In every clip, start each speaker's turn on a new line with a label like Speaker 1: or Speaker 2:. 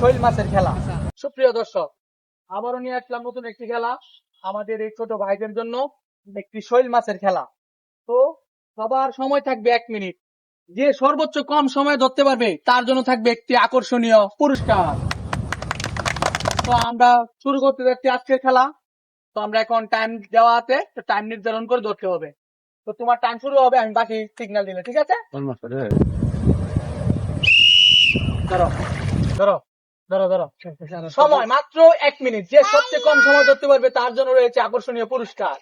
Speaker 1: শৈল মাছের খেলা। সুপ্রিয় দর্শক, আবারও নিয়ে আসলাম নতুন একটি খেলা আমাদের এই ছোট ভাইদের জন্য, একটি শৈল মাছের খেলা। তো সবার সময় থাকবে 1 মিনিট। যে সর্বোচ্চ কম সময় ধরতে পারবে তার জন্য থাকবে একটি আকর্ষণীয় পুরস্কার। তো আমরা শুরু করতে যাচ্ছি আজকের খেলা। তো আমরা এখন টাইম দেওয়া আছে, তো টাইম নির্ধারণ করে ধরতে হবে। তো তোমার টাইম শুরু হবে, আমি বাকি সিগন্যাল দিলে, ঠিক আছে? ধরো ধরো ধরো ধরো। সময় মাত্র 1 মিনিট। যে সবচেয়ে কম সময় ধরতে পারবে তার জন্য রয়েছে আকর্ষণীয় পুরস্কার।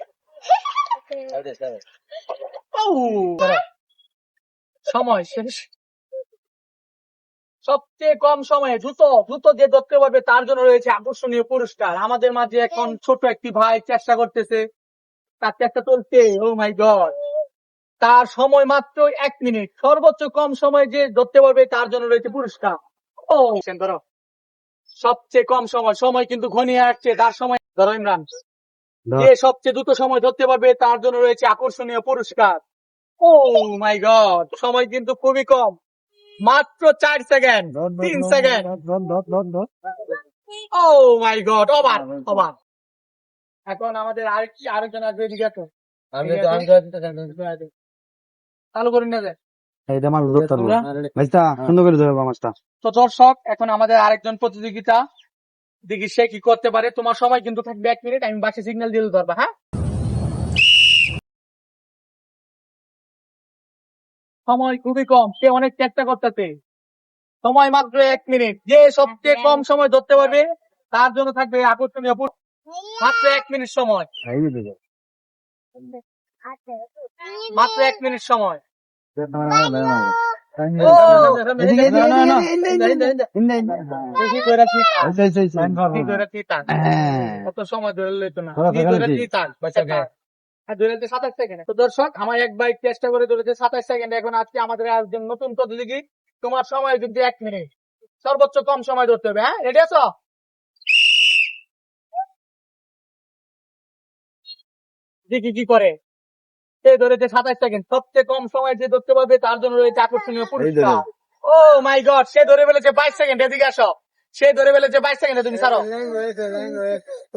Speaker 1: ধরো। সময় শেষ। সবচেয়ে কম সময়ে দ্রুত দ্রুত যে ধরতে পারবে তার জন্য রয়েছে আকর্ষণীয় পুরস্কার। আমাদের মাঝে এখন ছোট একটি ভাই চেষ্টা করতেছে, তার চেষ্টা চলছে। ও মাই গড, তার সময় মাত্র 1 মিনিট। সর্বোচ্চ কম সময় যে ধরতে পারবে তার জন্য রয়েছে পুরস্কার। ও ধরো, সবচেয়ে কম সময়, সময় কিন্তু ঘনিয়ে আসছে। তার সময় ধরো ইমরান, যে সবচেয়ে দ্রুত সময় ধরতে পারবে তার জন্য রয়েছে আকর্ষণীয় পুরস্কার। ও মাই গড, সময় কিন্তু খুবই কম, মাত্র 4 সেকেন্ড, 3 সেকেন্ড। ও মাই গড, অবাক অবাক। এখন আমাদের আরেকজন আসবে, এদিকে আসো। চালু করি না যে। তো দর্শক, এখন আমাদের আরেকজন প্রতিযোগিতা, দেখি সে কি করতে পারে। তোমার সময় কিন্তু থাকবে 1 মিনিট, আমি বাসে সিগন্যাল দিয়ে ধরবা। হ্যাঁ, সময় খুবই কম, সে অনেক চেষ্টা করতেছে। সময় মাত্র 1 মিনিট। যে সবচেয়ে কম সময় ধরতে পারবে তার জন্য থাকবে আকর্ষণীয় মাত্র 1 মিনিট সময়। মাত্র 1 মিনিট সময়। কত সময় ধরে লইতো না। 27 সেকেন্ড। তো দর্শক, আমার এক বাইক চেষ্টা করে ধরেছে 27 সেকেন্ড। এখন আজকে আমাদের একজন নতুন প্রতিযোগী। তোমার সময় কিন্তু 1 মিনিট, সর্বোচ্চ কম সময় ধরতে হবে। হ্যাঁ, রেডি আছো? দেখি কি করে। সে ধরেছে 27 সেকেন্ড। সবচেয়ে কম সময় যে ধরতে পারবে তার জন্য রয়েছে আকর্ষণীয় পুরস্কার। ও মাই গড, সে ধরে ফেলেছে 22 সেকেন্ড। এদিকে আসো। সে ধরে ফেলেছে 22 সেকেন্ড। তুমি ছাড়ো।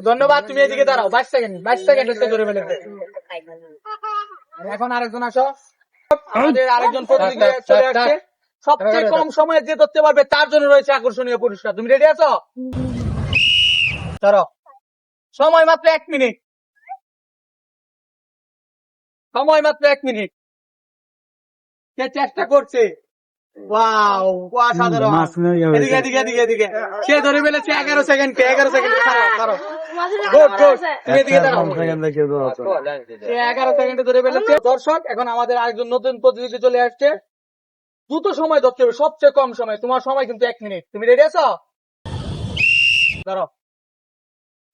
Speaker 1: ধন্যবাদ, তুমি এদিকে দাঁড়াও। 22 সেকেন্ড, 22 সেকেন্ড সে ধরে ফেলেছে। এখন আরেকজন আসো। আমাদের আরেকজন প্রতিযোগী চলে আসছে। সবচেয়ে কম সময়ে যে ধরতে পারবে তার জন্য রয়েছে আকর্ষণীয় পুরস্কার। তুমি রেডি আছো? ধরো, সময় মাত্র 1 মিনিট। সময় মাত্র 1 মিনিট। সে চেষ্টা করছে। ওয়াও, অসাধারণ। এদিকে এদিকে এদিকে এদিকে। সে ধরে ফেলেছে 11 সেকেন্ড। 11 সেকেন্ড। গুড গুড, তুমি এদিকে দাঁড়াও। সে 11 সেকেন্ডে ধরে ফেলেছে। দর্শক, এখন আমাদের আরেকজন নতুন প্রতিযোগী চলে আসছে। দ্রুত সময় ধরতে হবে, সবচেয়ে কম সময়। তোমার সময় কিন্তু 1 মিনিট। তুমি রেডি আছো? ধরো,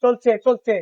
Speaker 1: চলছে চলছে।